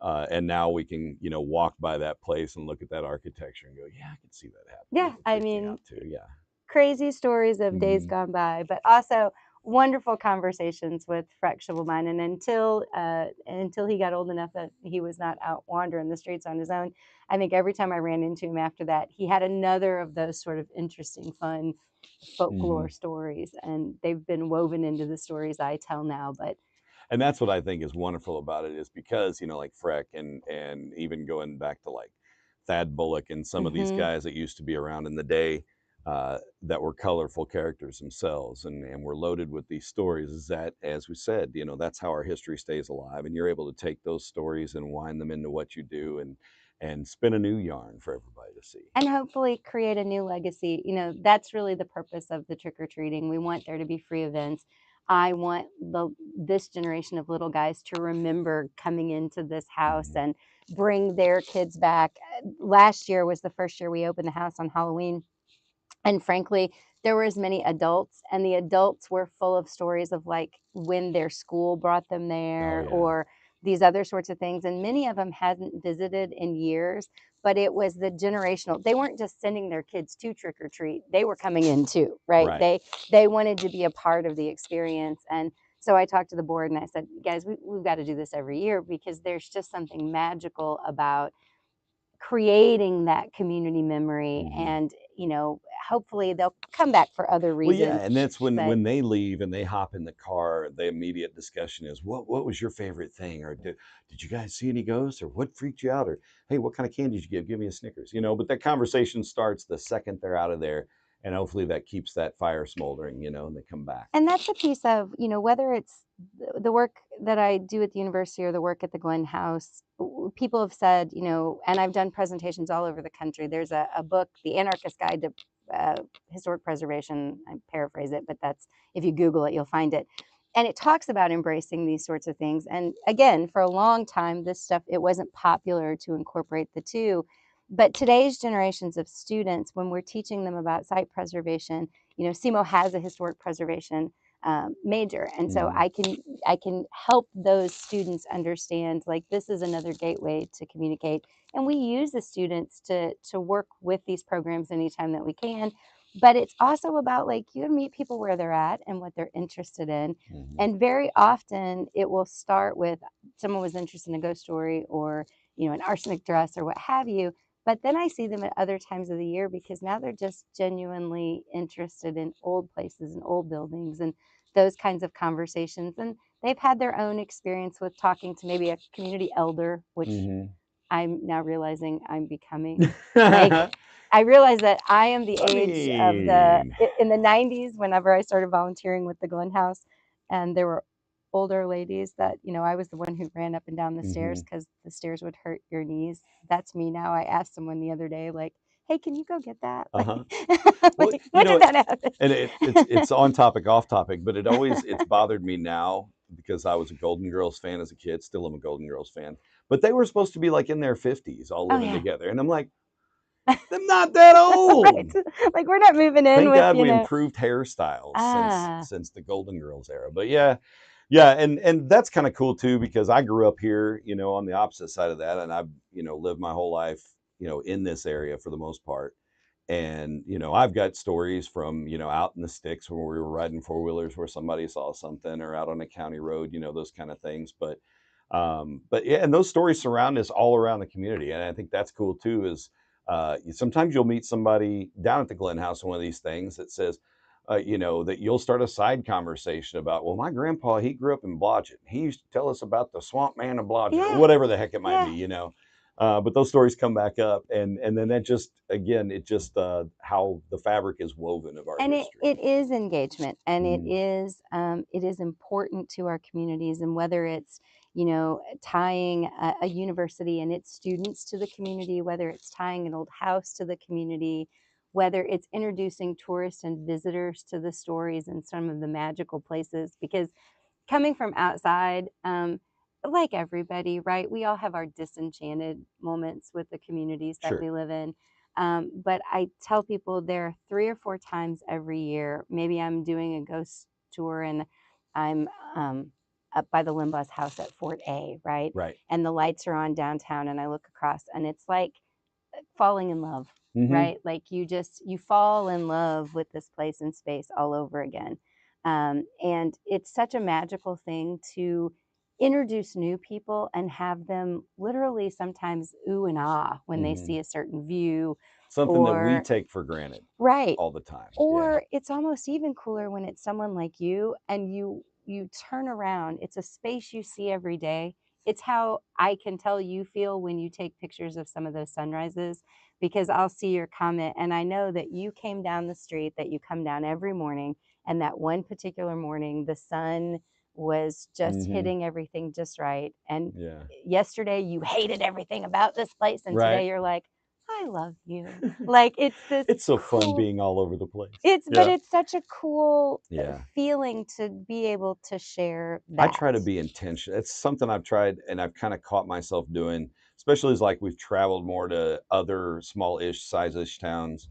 and now we can, walk by that place and look at that architecture and go, yeah, I can see that happening. Yeah, It I freaks me mean, out too. Yeah. crazy stories of days gone by, but also wonderful conversations with Freck Schimmelbein. And until he got old enough that he was not out wandering the streets on his own, I think every time I ran into him after that, he had another of those sort of interesting, fun folklore stories, and they've been woven into the stories I tell now. And that's what I think is wonderful about it, is because, like Freck and even going back to like Thad Bullock and some of these guys that used to be around in the day, that were colorful characters themselves, and were loaded with these stories, is that, as we said, that's how our history stays alive, and you're able to take those stories and wind them into what you do, and spin a new yarn for everybody to see. And hopefully create a new legacy. That's really the purpose of the trick-or-treating. We want there to be free events. I want this generation of little guys to remember coming into this house and bring their kids back. Last year was the first year we opened the house on Halloween. And frankly, there were as many adults, and the adults were full of stories of like when their school brought them there, or these other sorts of things. And many of them hadn't visited in years, but it was the generational. They weren't just sending their kids to trick or treat. They were coming in too, right? They wanted to be a part of the experience. And so I talked to the board and I said, guys, we've got to do this every year, because there's just something magical about creating that community memory. And hopefully they'll come back for other reasons. Well, yeah, and that's when they leave and they hop in the car, the immediate discussion is, what was your favorite thing, or did you guys see any ghosts, or what freaked you out, or hey, what kind of candy did you give me a Snickers, but that conversation starts the second they're out of there, and hopefully that keeps that fire smoldering, and they come back. And that's a piece of, whether it's the work that I do at the university or the work at the Glenn House, people have said, and I've done presentations all over the country. There's a book, The Anarchist Guide to Historic Preservation. I paraphrase it, but that's, if you Google it, you'll find it. And it talks about embracing these sorts of things. And again, for a long time, this stuff, it wasn't popular to incorporate the two. But today's generations of students, when we're teaching them about site preservation, SEMO has a historic preservation major, and so I can help those students understand, like, this is another gateway to communicate. And we use the students to work with these programs anytime that we can. But it's also about, like, you meet people where they're at and what they're interested in. And very often it will start with someone was interested in a ghost story, or an arsenic dress, or what have you. But then I see them at other times of the year, because now they're just genuinely interested in old places and old buildings and those kinds of conversations. And they've had their own experience with talking to maybe a community elder, which I'm now realizing I'm becoming. Like, I realize that I am the age of in the 90s, whenever I started volunteering with the Glen House, and there were older ladies that, I was the one who ran up and down the stairs because the stairs would hurt your knees. That's me now. I asked someone the other day, like, hey, can you go get that? Well, Like, when did that happen? And it's on topic, off topic, but it's bothered me now because I was a Golden Girls fan as a kid, still am a Golden Girls fan. But they were supposed to be like in their 50s, all living together, and I'm like, I'm not that old. Right. Like, we're not moving in. Thank with, God we improved hairstyles since the Golden Girls era. But yeah, and that's kind of cool too, because I grew up here, on the opposite side of that, and I've lived my whole life, in this area for the most part. And I've got stories from out in the sticks when we were riding four-wheelers where somebody saw something, or out on a county road, those kind of things. But yeah, and those stories surround us all around the community, and I think that's cool too. Is sometimes you'll meet somebody down at the Glen House on one of these things that says, that you'll start a side conversation about, well, my grandpa, he grew up in Blodgett. He used to tell us about the swamp man of Blodgett, or whatever the heck it might be, but those stories come back up, and then that just, again, it just how the fabric is woven of our history. And it is engagement, and it is important to our communities, and whether it's tying a university and its students to the community, whether it's tying an old house to the community, whether it's introducing tourists and visitors to the stories and some of the magical places. Because coming from outside, like everybody, right, we all have our disenchanted moments with the communities that we live in. But I tell people there are 3 or 4 times every year, maybe I'm doing a ghost tour and I'm up by the Limbaugh's house at Fort A, right? And the lights are on downtown, and I look across, and it's like falling in love, right? Like, you fall in love with this place and space all over again. And it's such a magical thing to introduce new people and have them literally sometimes ooh and ah when they see a certain view. Something that we take for granted all the time. Or it's almost even cooler when it's someone like you, and you turn around. It's a space you see every day. It's how I can tell you feel when you take pictures of some of those sunrises, because I'll see your comment, and I know that you came down the street, that you come down every morning, and that one particular morning the sun was just hitting everything just right. And yesterday you hated everything about this place, and today you're like, I love you. Like, it's so fun being all over the place. But it's such a cool feeling to be able to share that. I try to be intentional. It's something I've tried, and I've kind of caught myself doing, especially as like we've traveled more to other small-ish size-ish towns,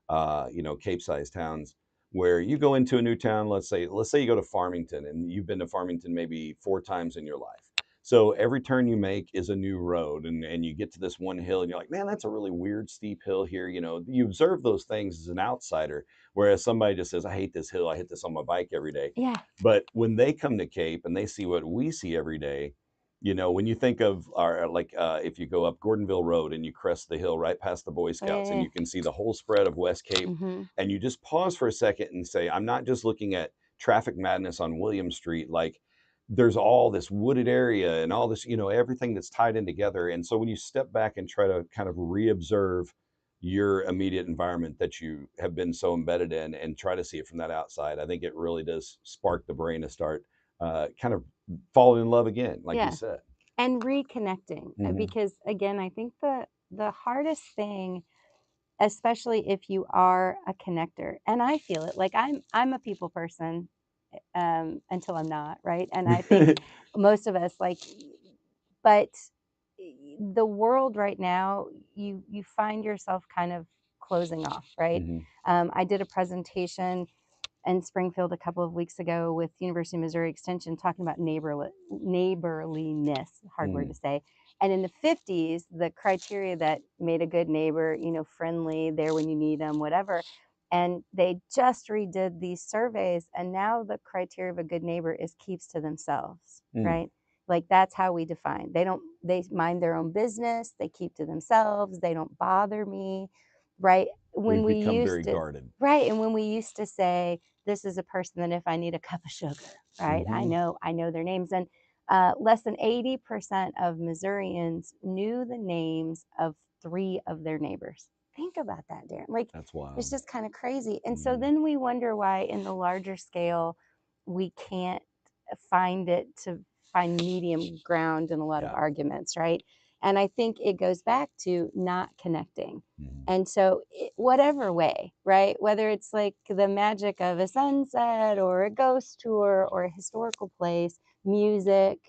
Cape-sized towns, where you go into a new town. Let's say you go to Farmington, and you've been to Farmington maybe 4 times in your life. So every turn you make is a new road, and you get to this one hill, and you're like, man, that's a really weird steep hill here. You observe those things as an outsider, whereas somebody just says, I hate this hill. I hit this on my bike every day. But when they come to Cape and they see what we see every day, when you think of if you go up Gordonville Road and you crest the hill right past the Boy Scouts, and you can see the whole spread of West Cape, and you just pause for a second and say, I'm not just looking at traffic madness on William Street. Like, there's all this wooded area and all this, everything that's tied in together. And so when you step back and try to kind of re-observe your immediate environment that you have been so embedded in, and try to see it from that outside, I think it really does spark the brain to start kind of falling in love again, like you said. And reconnecting. Because again, I think the hardest thing, especially if you are a connector, and I feel it, like I'm a people person, until I'm not, right? And I think most of us, but the world right now, you find yourself kind of closing off, right? I did a presentation in Springfield a couple of weeks ago with University of Missouri Extension, talking about neighborliness, hard word to say. And in the 50s, the criteria that made a good neighbor, friendly, there when you need them, whatever. And they just redid these surveys, and now the criteria of a good neighbor is keeps to themselves, right? Like, that's how we define. They mind their own business. They keep to themselves. They don't bother me. right? When we We've become used very to, guarded. right, and when we used to say, this is a person that if I need a cup of sugar, right, I know their names. And less than 80% of Missourians knew the names of 3 of their neighbors. Think about that, Darren. Like, That's wild. it's just kind of crazy. And so then we wonder why in the larger scale, we can't find medium ground in a lot of arguments, right? And I think it goes back to not connecting. And so whatever way, right? Whether it's like the magic of a sunset or a ghost tour or a historical place, music,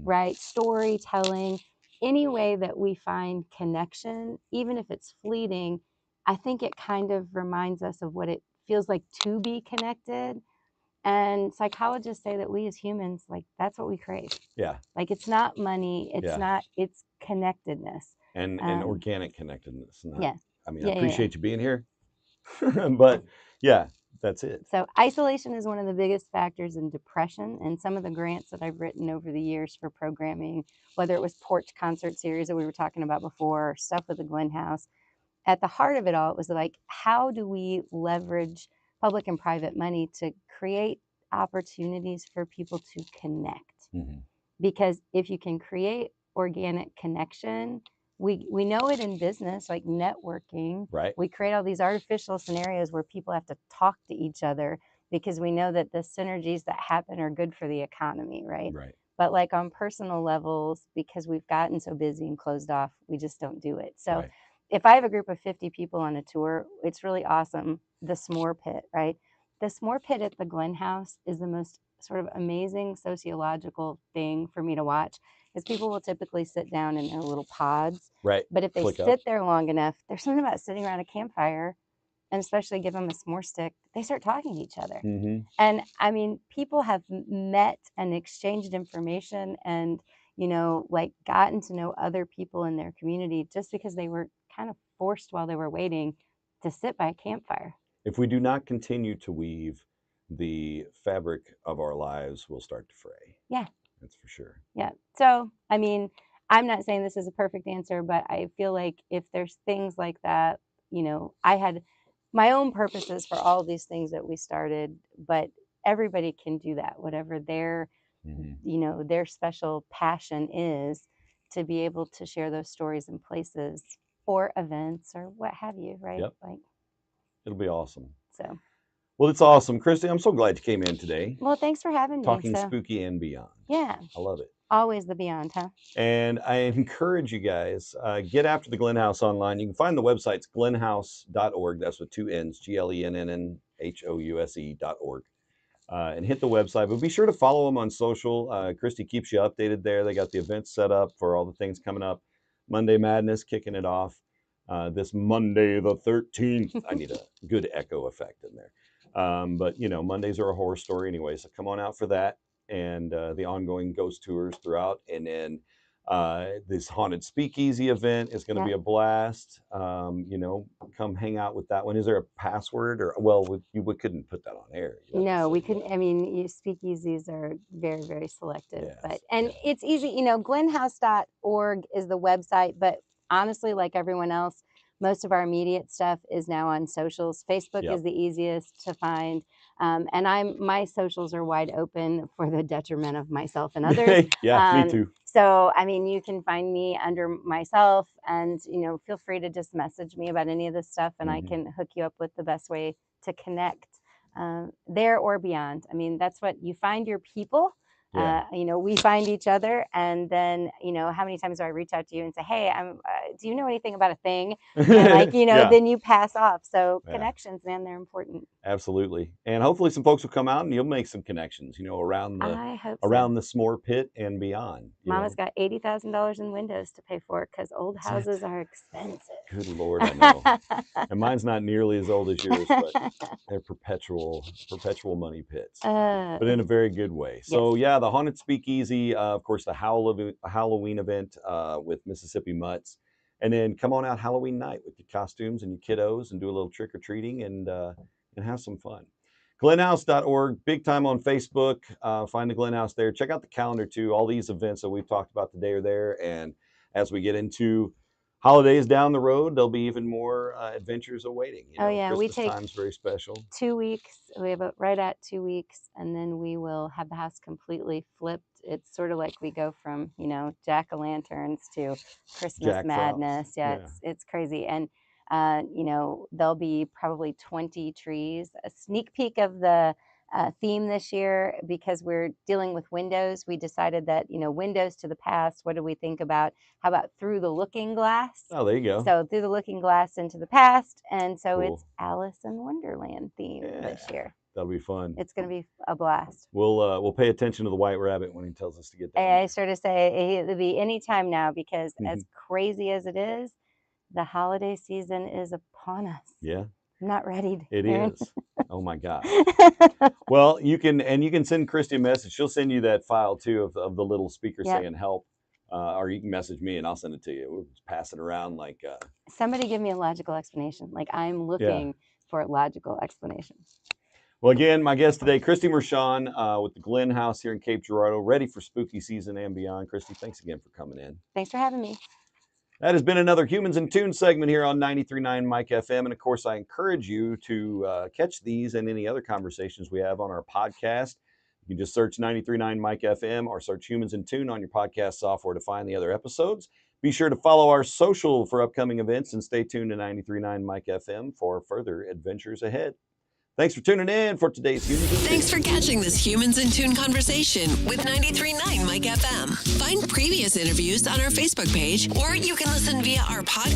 right? Storytelling, any way that we find connection, even if it's fleeting, I think it kind of reminds us of what it feels like to be connected. And psychologists say that we as humans, like, that's what we crave. Yeah. Like, it's not money. It's not, it's connectedness. And organic connectedness. Yeah. I mean, I appreciate you being here, but yeah, that's it. So isolation is one of the biggest factors in depression. And some of the grants that I've written over the years for programming, whether it was Porch Concert Series that we were talking about before, or stuff with the Glen House, at the heart of it all, it was like, how do we leverage public and private money to create opportunities for people to connect? Because if you can create organic connection, we know it in business, like networking. Right. We create all these artificial scenarios where people have to talk to each other because we know that the synergies that happen are good for the economy, right? Right. But like on personal levels, because we've gotten so busy and closed off, we just don't do it. So if I have a group of 50 people on a tour, it's really awesome. The S'more Pit, right? The S'more Pit at the Glen House is the most sort of amazing sociological thing for me to watch, is people will typically sit down in their little pods. Right. But if they sit there long enough, there's something about sitting around a campfire, and especially give them a s'more stick, they start talking to each other. And I mean, people have met and exchanged information and, you know, like gotten to know other people in their community just because they were kind of forced while they were waiting to sit by a campfire. If we do not continue to weave, the fabric of our lives will start to fray. Yeah. That's for sure. Yeah. So, I mean, I'm not saying this is a perfect answer, but I feel like if there's things like that, you know, I had my own purposes for all these things that we started, but everybody can do that, whatever their, you know, their special passion is, to be able to share those stories in places or events or what have you, right? Yep. Like, it'll be awesome. So. Well, it's awesome. Christy, I'm so glad you came in today. Well, thanks for having me. Talking spooky and beyond. Yeah. I love it. Always the beyond, huh? And I encourage you guys, get after the Glen House online. You can find the websites glenhouse.org. That's with 2 N's, GLENNNHOUSE.org. And hit the website. But be sure to follow them on social. Christy keeps you updated there. They got the events set up for all the things coming up. Monday Madness kicking it off this Monday the 13th. I need a good echo effect in there. But, you know, Mondays are a horror story anyway. So come on out for that. And the ongoing ghost tours throughout. And then this haunted speakeasy event is going to be a blast. You know, come hang out with that one. Is there a password? Or, well, we couldn't put that on air. No, we couldn't. I mean, speakeasies are very, very selective. Yes, but it's easy. You know, glenhouse.org is the website. But honestly, like everyone else, most of our immediate stuff is now on socials. Facebook is the easiest to find. And my socials are wide open for the detriment of myself and others. Me too. So, I mean, you can find me under myself, and, you know, feel free to just message me about any of this stuff, and I can hook you up with the best way to connect there or beyond. I mean, that's what you find your people. You know, we find each other, and then, you know, how many times do I reach out to you and say, hey, do you know anything about a thing? And like, you know, then you pass off. So connections, man, they're important. Absolutely. And hopefully some folks will come out and you'll make some connections, you know, around the S'more Pit and beyond. Mama's got $80,000 in windows to pay for it because old houses are expensive. Good Lord, I know. And mine's not nearly as old as yours, but they're perpetual money pits, but in a very good way. So yeah, the haunted speakeasy, of course, the Halloween event with Mississippi Mutts, and then come on out Halloween night with your costumes and your kiddos and do a little trick or treating and have some fun. Glenhouse.org, big time on Facebook. Find the Glen House there. Check out the calendar too. All these events that we've talked about today are there. And as we get into holidays down the road, there'll be even more adventures awaiting. Oh, yeah, we Christmas take time's very special. 2 weeks. We have right at 2 weeks, and then we will have the house completely flipped. It's sort of like we go from, jack-o'-lanterns to Christmas Jack Frost. madness. Yeah, Yeah. it's crazy. And, there'll be probably 20 trees. A sneak peek of the theme this year, because we're dealing with windows. We decided that, windows to the past, what do we think about? How about through the looking glass? Oh, there you go. So through the looking glass into the past. And so Cool. it's Alice in Wonderland theme this year. That'll be fun. It's going to be a blast. We'll pay attention to the white rabbit when he tells us to get down. I sort of say it'll be any time now, because as crazy as it is, the holiday season is upon us. Yeah. I'm not ready. It is. Oh my God. Well, you can send Christy a message. She'll send you that file too of the little speaker saying help. Or you can message me and I'll send it to you. We'll just pass it around like somebody give me a logical explanation. Like, I'm looking for a logical explanation. Well, again, my guest today, Christy Mershon, with the Glen House here in Cape Girardeau, ready for spooky season and beyond. Christy, thanks again for coming in. Thanks for having me. That has been another Humans in Tune segment here on 93.9 Mike FM. And of course, I encourage you to catch these and any other conversations we have on our podcast. You can just search 93.9 Mike FM or search Humans in Tune on your podcast software to find the other episodes. Be sure to follow our social for upcoming events and stay tuned to 93.9 Mike FM for further adventures ahead. Thanks for tuning in for today's Humans in Tune. Thanks for catching this Humans in Tune conversation with 93.9 Mike FM. Find previous interviews on our Facebook page, or you can listen via our podcast.